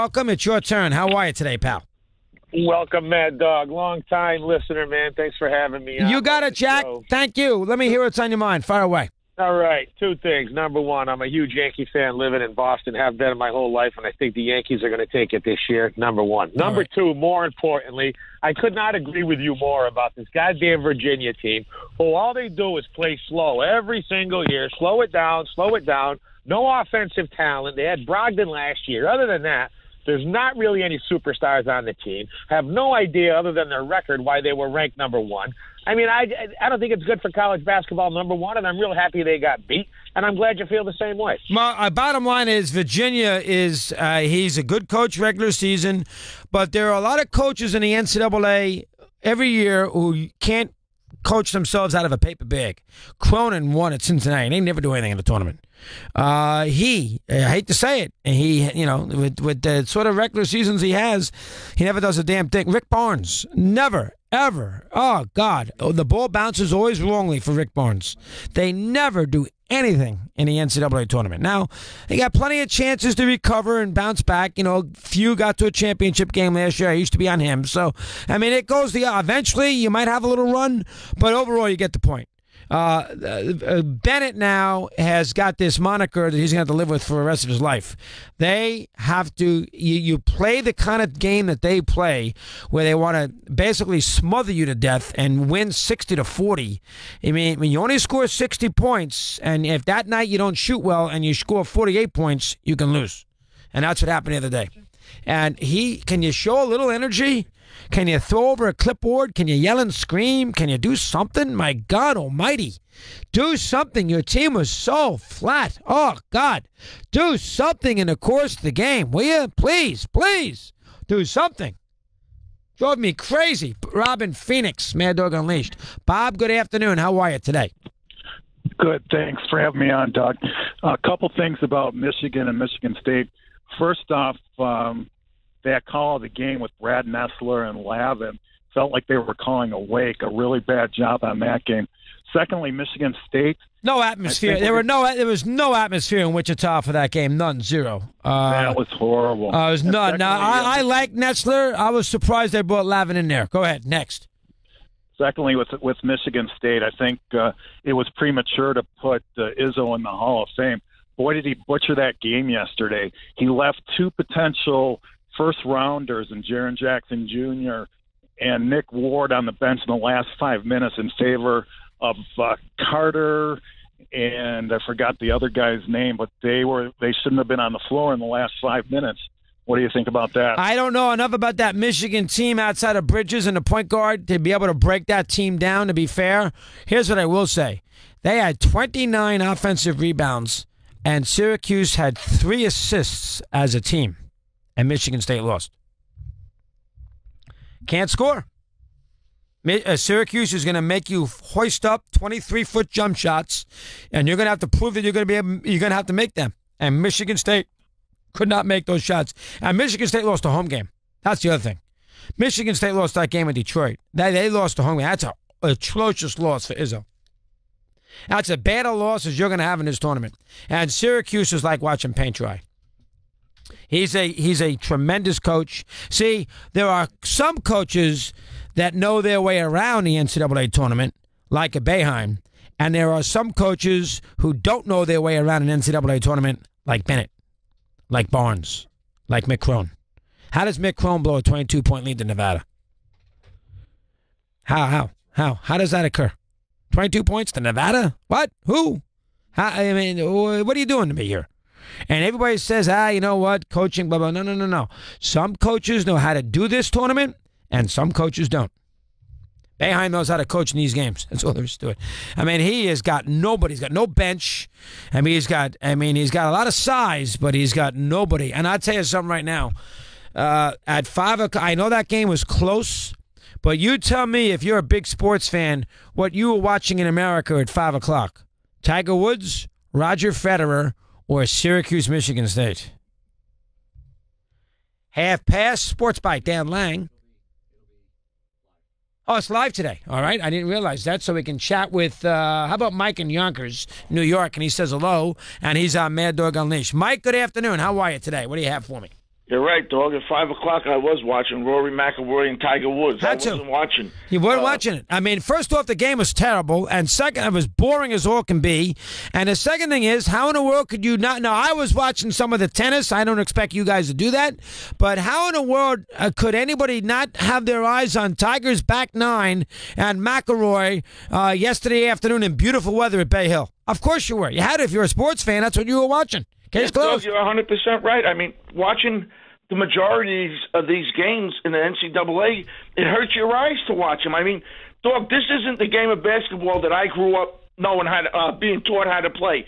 Welcome. It's your turn. How are you today, pal? Welcome, Mad Dog. Long-time listener, man. Thanks for having me on. You got it, Jack. Thank you. Let me hear what's on your mind. Fire away. All right. Two things. Number one, I'm a huge Yankee fan living in Boston, have been my whole life, and I think the Yankees are going to take it this year. Number one. Number two, more importantly, I could not agree with you more about this goddamn Virginia team, who all they do is play slow every single year. Slow it down. No offensive talent. They had Brogdon last year. Other than that, there's not really any superstars on the team. Have no idea, other than their record, why they were ranked number one. I mean, I don't think it's good for college basketball, number one, and I'm real happy they got beat, and I'm glad you feel the same way. My bottom line is Virginia is he's a good coach regular season, but there are a lot of coaches in the NCAA every year who can't coach themselves out of a paper bag. Cronin won at Cincinnati. They never do anything in the tournament. I hate to say it, with the sort of regular seasons he has, he never does a damn thing. Rick Barnes, never, ever. Oh, God. The ball bounces always wrongly for Rick Barnes. They never do anything in the NCAA tournament. Now, they got plenty of chances to recover and bounce back. Few got to a championship game last year. I used to be on him. So, I mean, it goes eventually you might have a little run, but overall you get the point. Bennett now has got this moniker that he's going to have to live with for the rest of his life. They have to, you play the kind of game that they play where they want to basically smother you to death and win 60-40. I mean, when you only score 60 points, and if that night you don't shoot well and you score 48 points, you can lose. And that's what happened the other day. And can you show a little energy? Can you throw over a clipboard? Can you yell and scream? Can you do something? My God almighty. Do something. Your team was so flat. Oh, God. Do something in the course of the game. Will you? Please, please. Do something. Drove me crazy. Robin Phoenix, Mad Dog Unleashed. Bob, good afternoon. How are you today? Good. Thanks for having me on, Doug. A couple things about Michigan and Michigan State. First off, that call of the game with Brad Nessler and Lavin felt like they were calling a wake. A really bad job on that game. Secondly, Michigan State. No atmosphere. There was no atmosphere in Wichita for that game. None. Zero. That was horrible. It was none. Now, I like Nessler. I was surprised they brought Lavin in there. Go ahead. Next. Secondly, with Michigan State, I think it was premature to put Izzo in the Hall of Fame. Boy, did he butcher that game yesterday. He left two potential first-rounders in Jaren Jackson Jr. and Nick Ward on the bench in the last 5 minutes in favor of Carter, and I forgot the other guy's name, but they shouldn't have been on the floor in the last 5 minutes. What do you think about that? I don't know enough about that Michigan team outside of Bridges and the point guard to be able to break that team down, to be fair. Here's what I will say. They had 29 offensive rebounds, and Syracuse had 3 assists as a team. And Michigan State lost. Can't score. Syracuse is going to make you hoist up 23-foot jump shots, and you're going to have to prove that you're going to have to make them. And Michigan State could not make those shots. And Michigan State lost a home game. That's the other thing. Michigan State lost that game in Detroit. They lost a home game. That's an atrocious loss for Izzo. That's a bad a loss as you're going to have in this tournament. And Syracuse is like watching paint dry. He's a tremendous coach. See, there are some coaches that know their way around the NCAA tournament, like a Boeheim, and there are some coaches who don't know their way around an NCAA tournament, like Bennett, like Barnes, like Mick Crone. How does Mick Crone blow a 22-point lead to Nevada? How does that occur? 22 points to Nevada? What? Who? What are you doing to me here? And everybody says, you know what, coaching, blah, blah. No. Some coaches know how to do this tournament, and some coaches don't. Boeheim knows how to coach in these games. That's all there is to it. I mean, he has got nobody. He's got no bench. He's got a lot of size, but he's got nobody. And I'll tell you something right now. At 5 o'clock, I know that game was close, but you tell me, if you're a big sports fan, what you were watching in America at 5 o'clock. Tiger Woods, Roger Federer, or Syracuse, Michigan State? Half Past Sports by Dan Lang. Oh, it's live today. All right. I didn't realize that. So we can chat with, how about Mike in Yonkers, New York? And he says hello, and he's on Mad Dog Unleashed. Mike, good afternoon. How are you today? What do you have for me? You're right, dog. At 5 o'clock, I was watching Rory McIlroy and Tiger Woods. I wasn't watching. You weren't watching it. I mean, first off, the game was terrible, and second, it was boring as all can be. And the second thing is, how in the world could you not? Now, I was watching some of the tennis. I don't expect you guys to do that. But how in the world could anybody not have their eyes on Tiger's back nine and McIlroy yesterday afternoon in beautiful weather at Bay Hill? Of course you were. You had to if you're a sports fan. That's what you were watching. Case closed. You're 100% right. I mean, watching the majority of these games in the NCAA, it hurts your eyes to watch them. I mean, dog, this isn't the game of basketball that I grew up knowing how to, being taught how to play.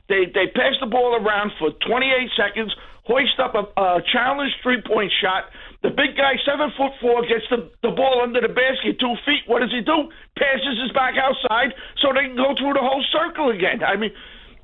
They pass the ball around for 28 seconds, hoist up a challenge three-point shot. The big guy, 7'4", gets the ball under the basket 2 feet. What does he do? Passes his back outside so they can go through the whole circle again. I mean,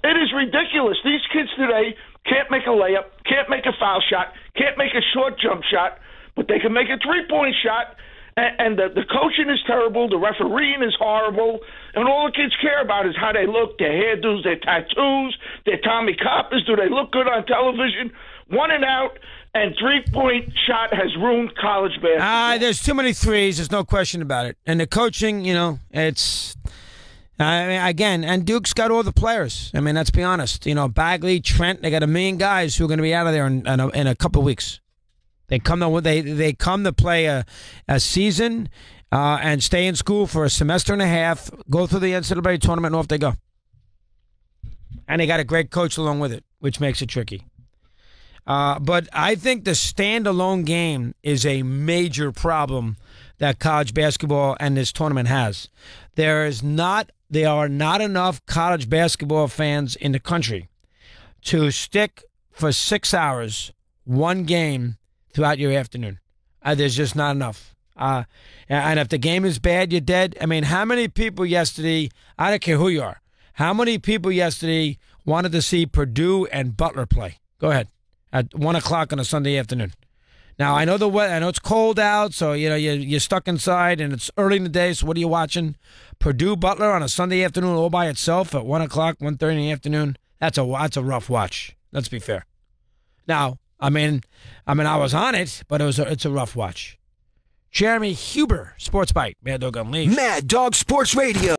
it is ridiculous. These kids today can't make a layup, can't make a foul shot, can't make a short jump shot, but they can make a three-point shot. And the coaching is terrible, the refereeing is horrible, and all the kids care about is how they look, their hairdos, their tattoos, their Tommy Coppers. Do they look good on television? 1 and out, and three-point shot has ruined college basketball. There's too many threes. There's no question about it. And the coaching, it's... I mean, again, and Duke's got all the players. I mean, let's be honest. Bagley, Trent, they got 1 million guys who are going to be out of there in a couple of weeks. They come to play a season and stay in school for a semester and a half, go through the NCAA tournament, and off they go. And they got a great coach along with it, which makes it tricky. But I think the standalone game is a major problem that college basketball and this tournament has. There are not enough college basketball fans in the country to stick for 6 hours, one game throughout your afternoon. There's just not enough. And if the game is bad, you're dead. I mean, how many people yesterday, I don't care who you are, how many people yesterday wanted to see Purdue and Butler play? Go ahead. At 1 o'clock on a Sunday afternoon. Now, I know the weather. I know it's cold out, so you're stuck inside, and it's early in the day, so what are you watching? Purdue Butler on a Sunday afternoon all by itself at 1 o'clock, 1:30 in the afternoon? That's a rough watch. Let's be fair. Now, I mean, I was on it, but it's a rough watch. Jeremy Huber, Sports Bite, Mad Dog Unleashed. Mad Dog Sports Radio.